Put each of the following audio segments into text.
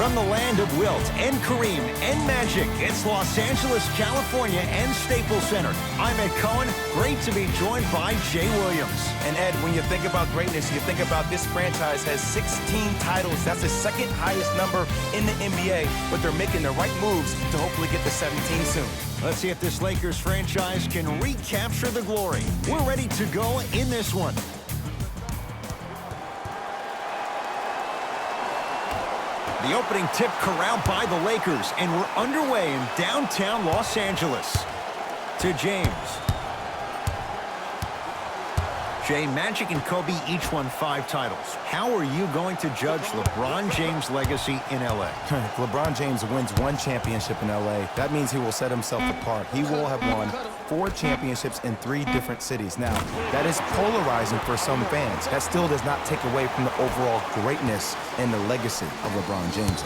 From the land of Wilt and Kareem and Magic, it's Los Angeles, California and Staples Center. I'm Ed Cohen. Great to be joined by Jay Williams. And Ed, when you think about greatness, you think about this franchise has 16 titles. That's the second highest number in the NBA, but they're making the right moves to hopefully get to 17 soon. Let's see if this Lakers franchise can recapture the glory. We're ready to go in this one. The opening tip corralled by the Lakers, and we're underway in downtown Los Angeles. To James. Jay, Magic and Kobe each won 5 titles. How are you going to judge LeBron James' legacy in L.A.? If LeBron James wins 1 championship in L.A., that means he will set himself apart. He will have won 4 championships in 3 different cities. Now, that is polarizing for some fans. That still does not take away from the overall greatness and the legacy of LeBron James.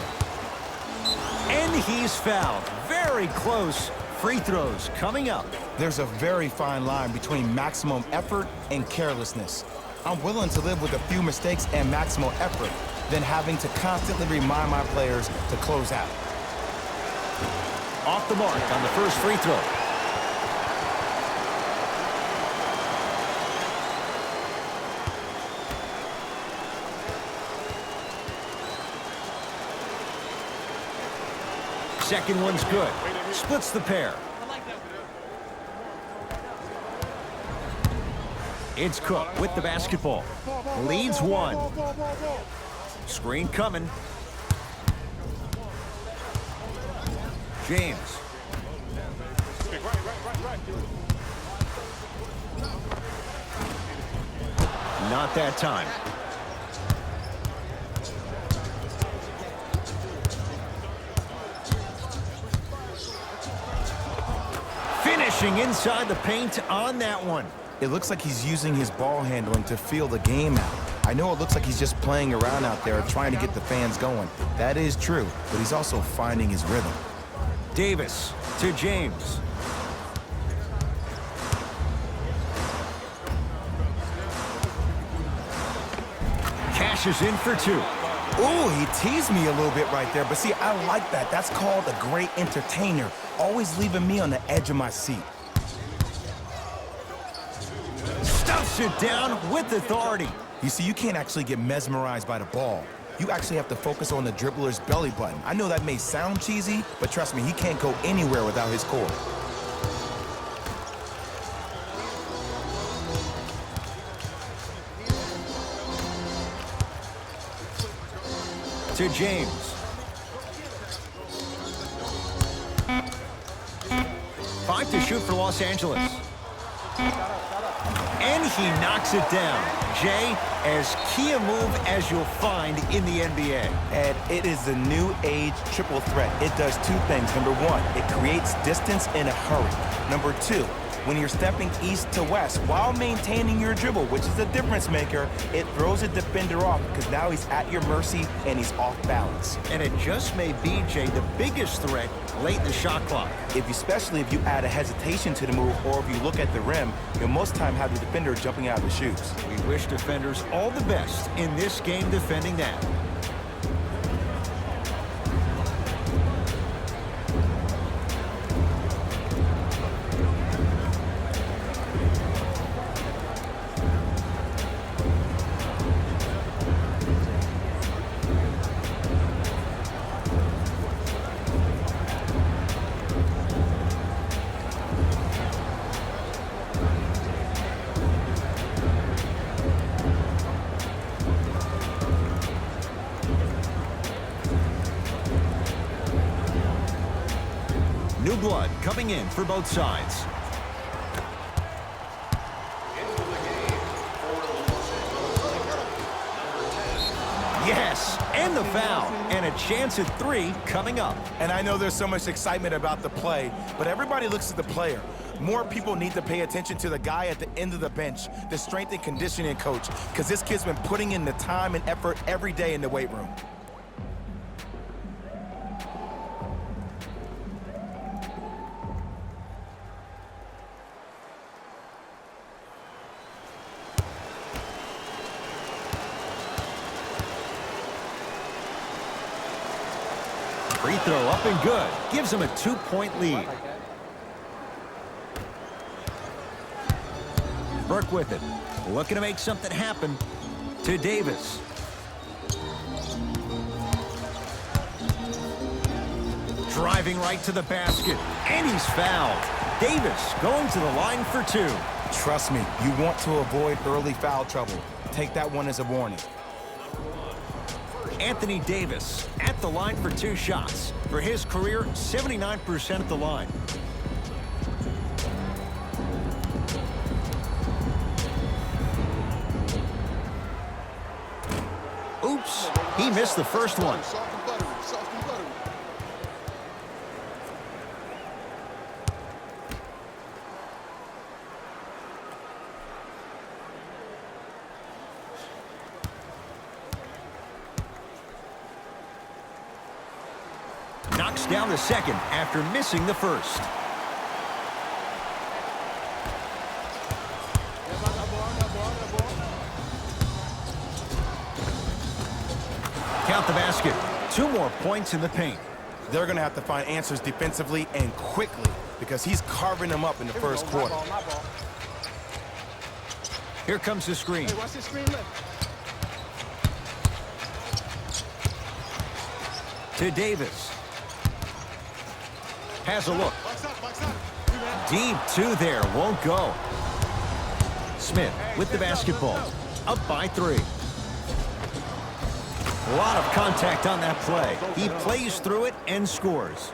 And he's fouled. Very close. Free throws coming up. There's a very fine line between maximum effort and carelessness. I'm willing to live with a few mistakes and maximum effort than having to constantly remind my players to close out. Off the mark on the first free throw. Second one's good. Splits the pair. It's Cook with the basketball. Leads 1. Screen coming. James. Not that time. Finishing inside the paint on that one. It looks like he's using his ball handling to feel the game out. I know it looks like he's just playing around out there trying to get the fans going. That is true, but he's also finding his rhythm. Davis to James. Cashes in for 2. Ooh, he teased me a little bit right there, but see, I like that. That's called a great entertainer, always leaving me on the edge of my seat. Stuffs it down with authority. You see, you can't actually get mesmerized by the ball. You actually have to focus on the dribbler's belly button. I know that may sound cheesy, but trust me, he can't go anywhere without his core. To James. Five to shoot for Los Angeles. And he knocks it down. Jay, as key a move as you'll find in the NBA. And it is the new age triple threat. It does 2 things. Number 1, it creates distance in a hurry. Number 2, when you're stepping east to west while maintaining your dribble, which is a difference maker, it throws a defender off because now he's at your mercy and he's off balance. And it just may be, Jay, the biggest threat late in the shot clock. Especially if you add a hesitation to the move or if you look at the rim, you'll most time have the defender jumping out of the shoes. We wish defenders all the best in this game defending that. New blood coming in for both sides. Yes, and the foul, and a chance at 3 coming up. And I know there's so much excitement about the play, but everybody looks at the player. More people need to pay attention to the guy at the end of the bench, the strength and conditioning coach, because this kid's been putting in the time and effort every day in the weight room. Free throw up and good. Gives him a 2-point lead. Burke with it. Looking to make something happen. To Davis. Driving right to the basket. And he's fouled. Davis going to the line for 2. Trust me, you want to avoid early foul trouble. Take that one as a warning. Anthony Davis at the line for 2 shots. For his career, 79% at the line. Oops, he missed the first one. Knocks down the second after missing the first. Count the basket. 2 more points in the paint. They're going to have to find answers defensively and quickly because he's carving them up in the first quarter. Here comes the screen. Hey, watch this screen left. To Davis. Has a look. Deep 2 there. Won't go. Smith with the basketball. Up by 3. A lot of contact on that play. He plays through it and scores.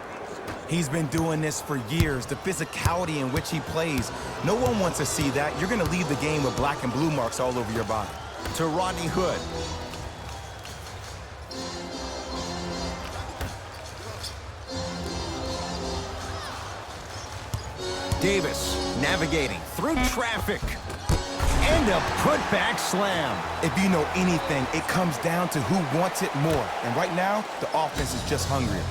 He's been doing this for years. The physicality in which he plays. No one wants to see that. You're going to leave the game with black and blue marks all over your body. To Rodney Hood. Davis navigating through traffic. And a putback slam. If you know anything, it comes down to who wants it more. And right now, the offense is just hungrier.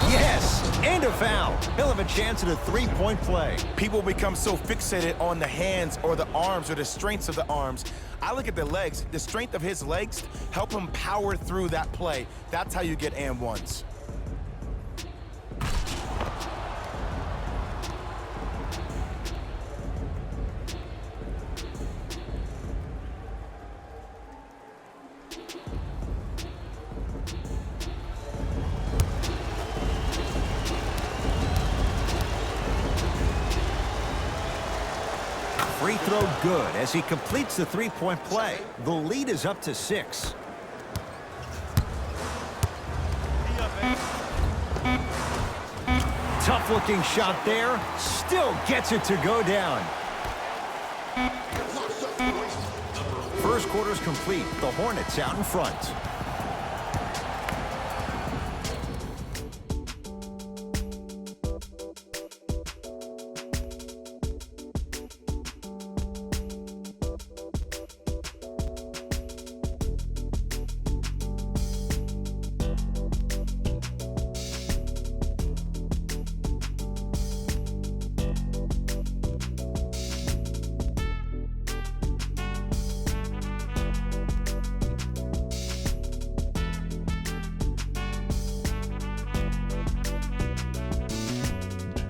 Yes, and a foul. He'll have a chance at a 3-point play. People become so fixated on the hands or the arms or the strengths of the arms. I look at the legs. The strength of his legs help him power through that play. That's how you get and ones. Free throw good as he completes the 3-point play. The lead is up to 6. Tough looking shot there. Still gets it to go down. First quarter's complete. The Hornets out in front.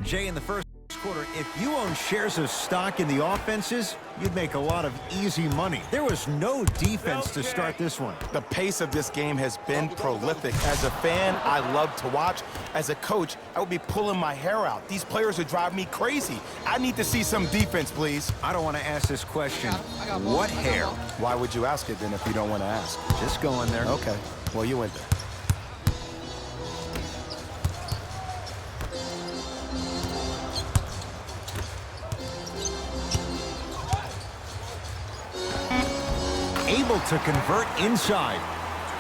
Jay, in the first quarter, if you own shares of stock in the offenses, you'd make a lot of easy money. There was no defense to start this one. The pace of this game has been prolific. As a fan, I love to watch. As a coach, I would be pulling my hair out. These players would drive me crazy. I need to see some defense, please. I don't want to ask this question. What hair? Why would you ask it then if you don't want to ask? Just going there. Okay. Well, you went there. Able to convert inside.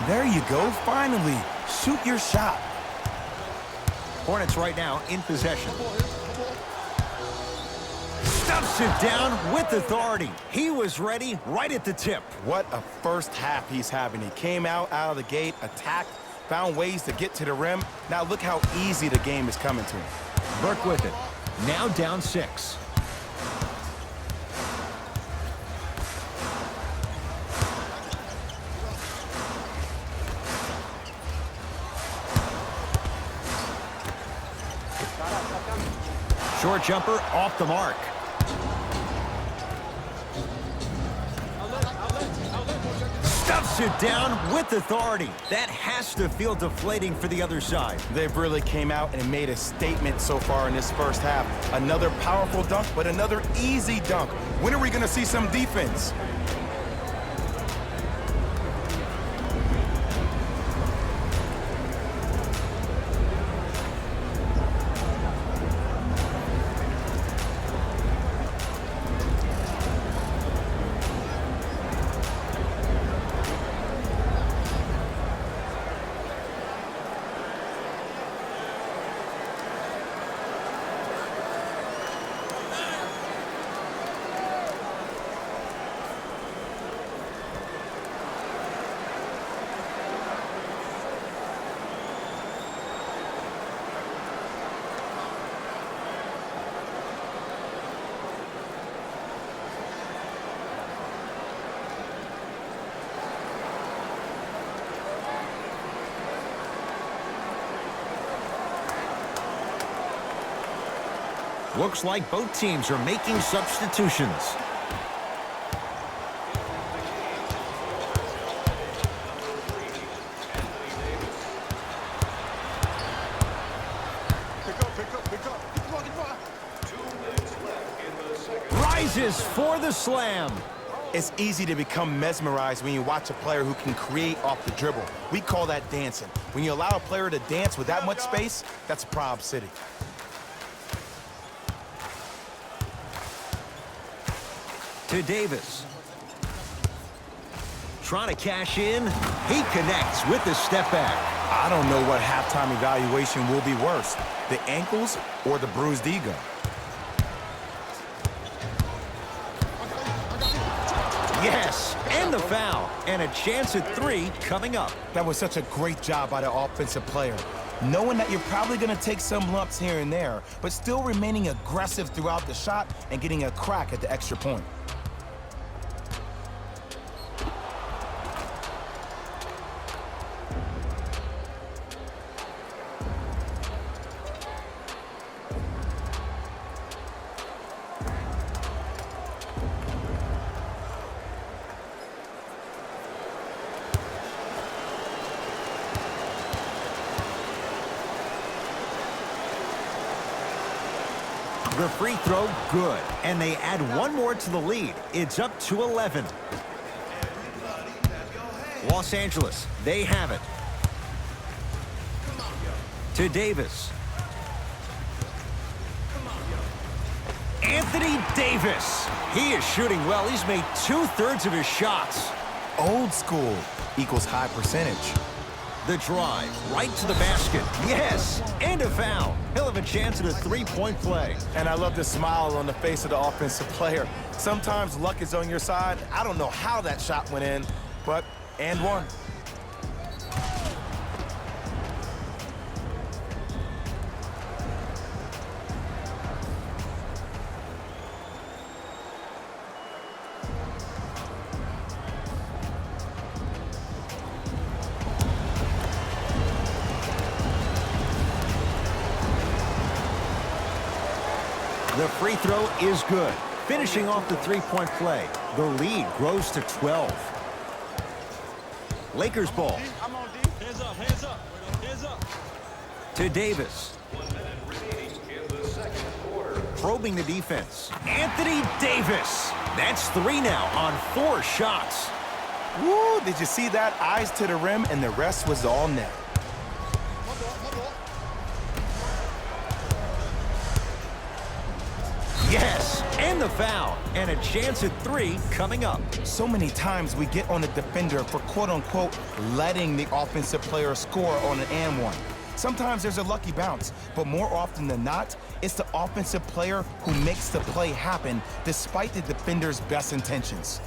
There you go. Finally. Shoot your shot. Hornets right now in possession. Stuffs it down with authority. He was ready right at the tip. What a first half he's having. He came out of the gate, attacked, found ways to get to the rim. Now look how easy the game is coming to him. Burke with it. Now down 6. Short jumper off the mark. Stuffs it down with authority. That has to feel deflating for the other side. They've really came out and made a statement so far in this first half. Another powerful dunk, but another easy dunk. When are we going to see some defense? Looks like both teams are making substitutions. Rises for the slam. It's easy to become mesmerized when you watch a player who can create off the dribble. We call that dancing. When you allow a player to dance with that much space, that's a Prob City. To Davis. Trying to cash in. He connects with the step back. I don't know what halftime evaluation will be worse, the ankles or the bruised ego. Yes, and the foul. And a chance at three coming up. That was such a great job by the offensive player. Knowing that you're probably going to take some lumps here and there, but still remaining aggressive throughout the shot and getting a crack at the extra point. The free throw, good. And they add one more to the lead. It's up to 11. Los Angeles, they have it. To Davis. Anthony Davis. He is shooting well. He's made 2/3 of his shots. Old school equals high percentage. The drive, right to the basket. Yes, and a foul. He'll have a chance at a three-point play. And I love the smile on the face of the offensive player. Sometimes luck is on your side. I don't know how that shot went in, but and one. The free throw is good. Finishing off the three-point play. The lead grows to 12. Lakers ball. Hands up, hands up, hands up. To Davis. Probing the defense. Anthony Davis. That's three now on 4 shots. Woo, did you see that? Eyes to the rim, and the rest was all net. Yes, and the foul. And a chance at 3 coming up. So many times we get on the defender for quote-unquote letting the offensive player score on an and one. Sometimes there's a lucky bounce, but more often than not, it's the offensive player who makes the play happen despite the defender's best intentions.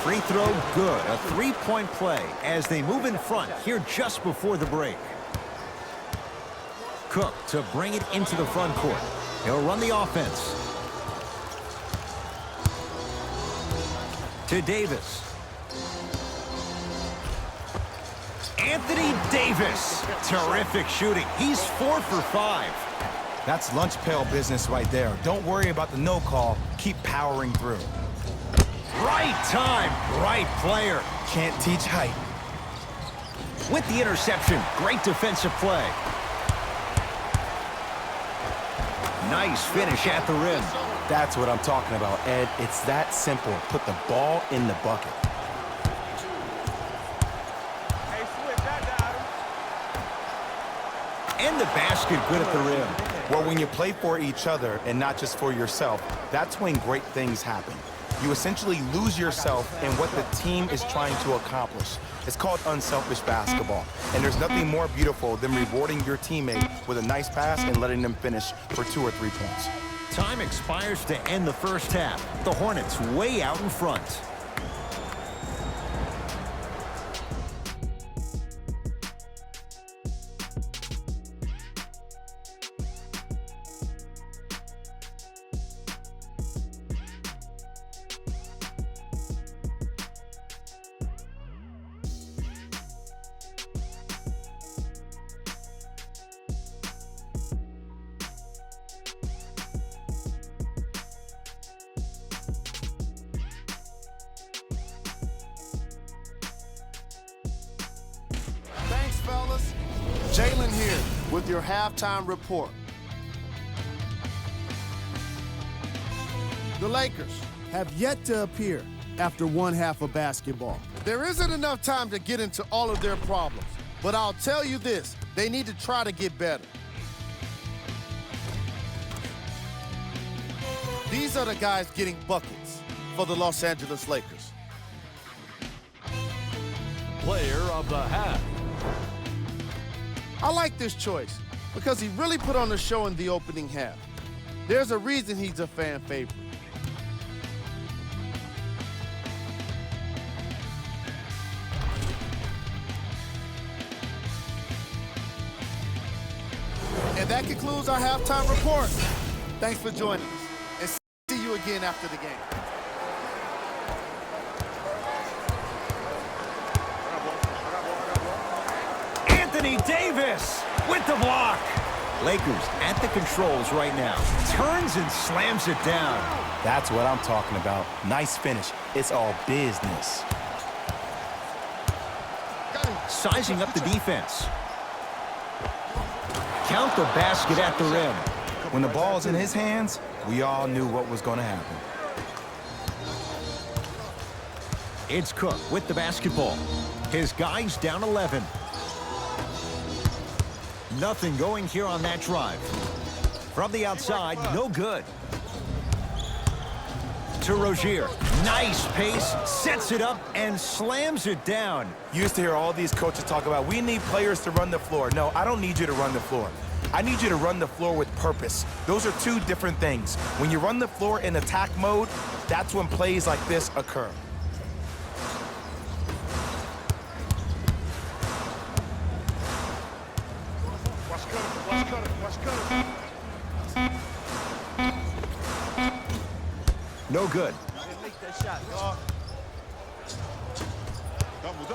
Free throw good. A three-point play as they move in front here just before the break. Cook to bring it into the front court. He'll run the offense. To Davis. Anthony Davis. Terrific shooting. He's 4 for 5. That's lunch pail business right there. Don't worry about the no call. Keep powering through. Right time, right player. Can't teach height. With the interception, great defensive play. Nice finish at the rim. That's what I'm talking about, Ed. It's that simple. Put the ball in the bucket. And the basket good at the rim. Well, when you play for each other and not just for yourself, that's when great things happen. You essentially lose yourself in what the team is trying to accomplish. It's called unselfish basketball. And there's nothing more beautiful than rewarding your teammate with a nice pass and letting them finish for 2 or 3 points. Time expires to end the first half. The Hornets way out in front. Thanks, fellas. Jalen here with your halftime report. The Lakers have yet to appear after one half of basketball. There isn't enough time to get into all of their problems, but I'll tell you this, they need to try to get better. These are the guys getting buckets for the Los Angeles Lakers. Player of the half. I like this choice because he really put on a show in the opening half. There's a reason he's a fan favorite. And that concludes our halftime report. Thanks for joining us, and see you again after the game. Anthony Davis with the block. Lakers at the controls right now. Turns and slams it down. That's what I'm talking about. Nice finish. It's all business. Sizing up the defense. Count the basket at the rim. When the ball's in his hands, we all knew what was going to happen. It's Cook with the basketball. His guys down 11. Nothing going here on that drive. From the outside, no good. To Rozier. Nice pace, sets it up, and slams it down. You used to hear all these coaches talk about, we need players to run the floor. No, I don't need you to run the floor. I need you to run the floor with purpose. Those are two different things. When you run the floor in attack mode, that's when plays like this occur. No good. Make that shot, dog. Double.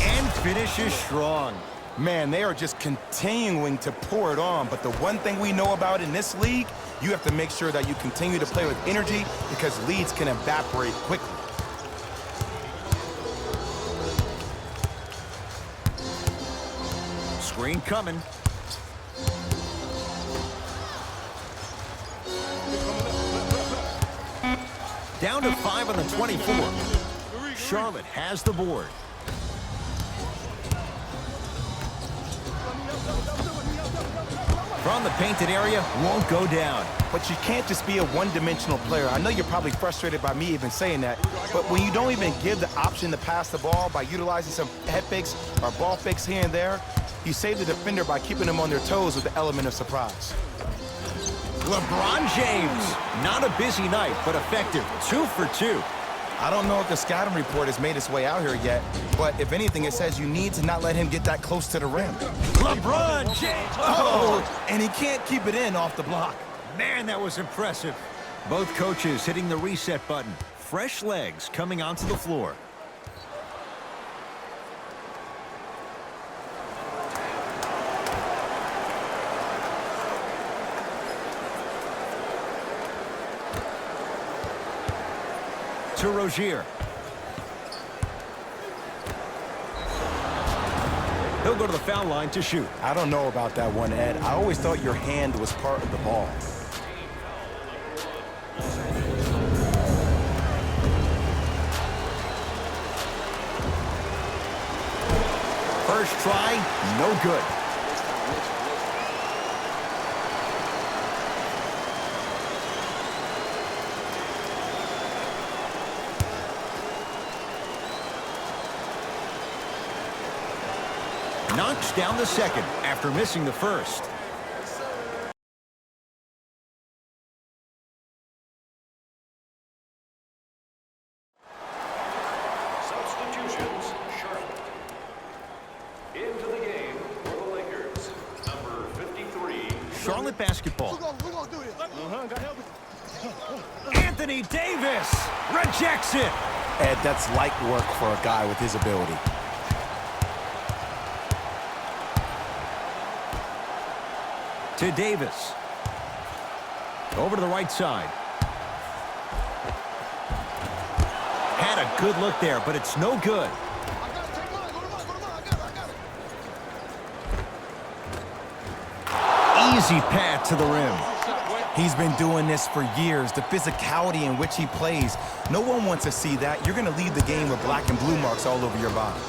And finishes strong. Man, they are just continuing to pour it on. But the one thing we know about in this league, you have to make sure that you continue to play with energy because leads can evaporate quickly. Screen coming. Down to 5 on the 24. Charlotte has the board. From the painted area, won't go down. But you can't just be a one-dimensional player. I know you're probably frustrated by me even saying that, but when you don't even give the option to pass the ball by utilizing some head fakes or ball fakes here and there, you save the defender by keeping them on their toes with the element of surprise. LeBron James, not a busy night, but effective. 2 for 2. I don't know if the scouting report has made its way out here yet, but if anything, it says you need to not let him get that close to the rim. LeBron James. Oh, and he can't keep it in off the block. Man, that was impressive. Both coaches hitting the reset button. Fresh legs coming onto the floor. To Rozier. He'll go to the foul line to shoot. I don't know about that one, Ed. I always thought your hand was part of the ball. First try, no good. Knocks down the second after missing the first. Substitutions, Charlotte. Into the game for the Lakers, number 53. Charlotte basketball. We're gonna do this. Anthony Davis rejects it. Ed, that's light work for a guy with his ability. To Davis. Over to the right side. Had a good look there, but it's no good. Easy path to the rim. He's been doing this for years. The physicality in which he plays. No one wants to see that. You're going to leave the game with black and blue marks all over your body.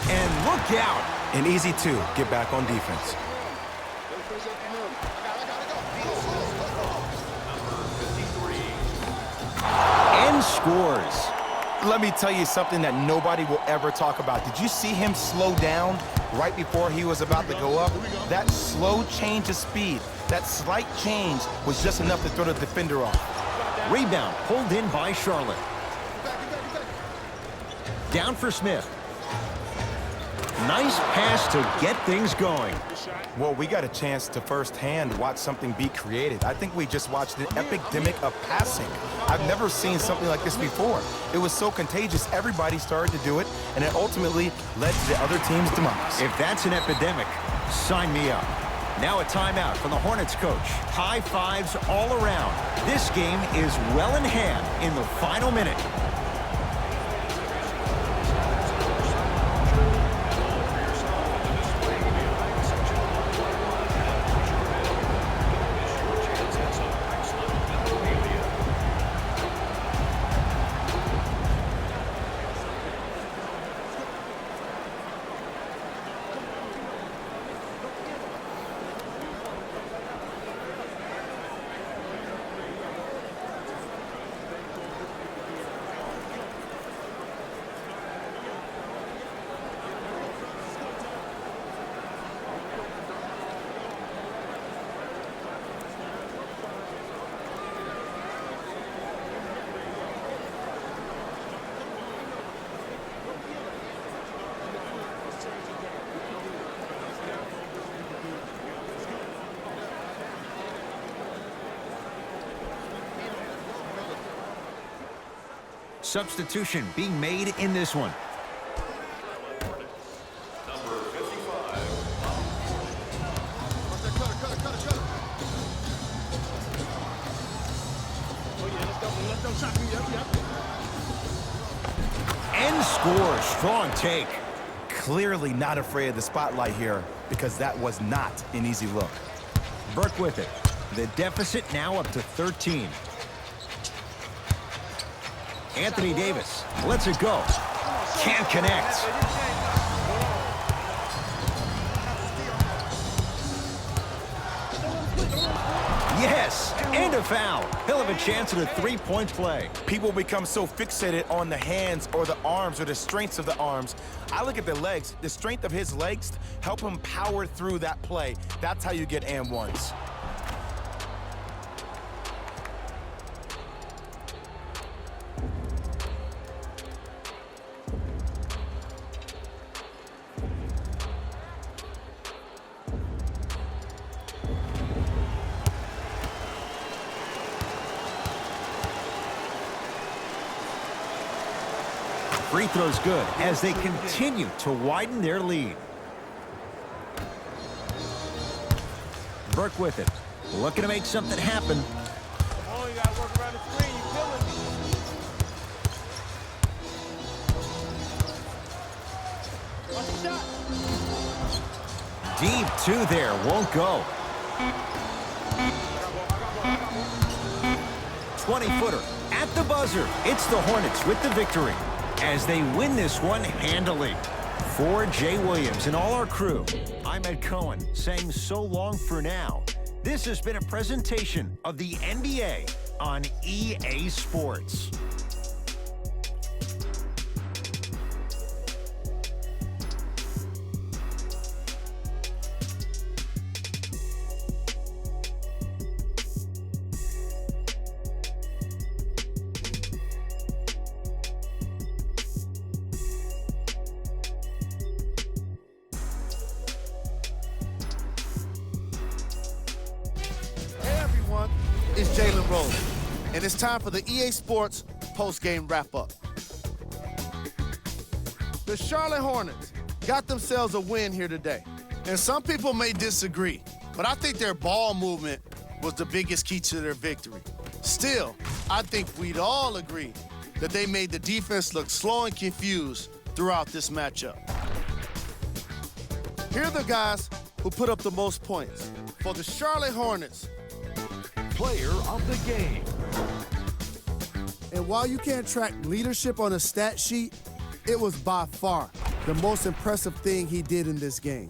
And look out. And easy, too. Get back on defense. And scores. Let me tell you something that nobody will ever talk about. Did you see him slow down right before he was about to go up? That slow change of speed, that slight change was just enough to throw the defender off. Rebound pulled in by Charlotte. Down for Smith. Nice pass to get things going. Well, we got a chance to firsthand watch something be created. I think we just watched an epidemic of passing. I've never seen something like this before. It was so contagious, everybody started to do it, and it ultimately led to the other team's demise. If that's an epidemic, sign me up. Now a timeout from the Hornets coach. High fives all around. This game is well in hand in the final minute. Substitution being made in this one. Number 55. And scores. Strong take. Clearly not afraid of the spotlight here because that was not an easy look. Burke with it. The deficit now up to 13. Anthony Davis lets it go. Can't connect. Yes, and a foul. He'll have a chance at a three-point play. People become so fixated on the hands or the arms or the strengths of the arms. I look at the legs. The strength of his legs help him power through that play. That's how you get and ones. free throw's good as they continue to widen their lead. Burke with it. Looking to make something happen. Oh, you gotta work around the screen. You're killing me. Watch the shot. Deep two there. Won't go. 20-footer at the buzzer. It's the Hornets with the victory as they win this one handily. For Jay Williams and all our crew, I'm Ed Cohen saying so long for now. This has been a presentation of the NBA on EA Sports. It's Jalen Rose, and it's time for the EA Sports post-game wrap-up. The Charlotte Hornets got themselves a win here today, and some people may disagree, but I think their ball movement was the biggest key to their victory. Still, I think we'd all agree that they made the defense look slow and confused throughout this matchup. Here are the guys who put up the most points. For the Charlotte Hornets, Player of the game. and while you can't track leadership on a stat sheet, it was by far the most impressive thing he did in this game.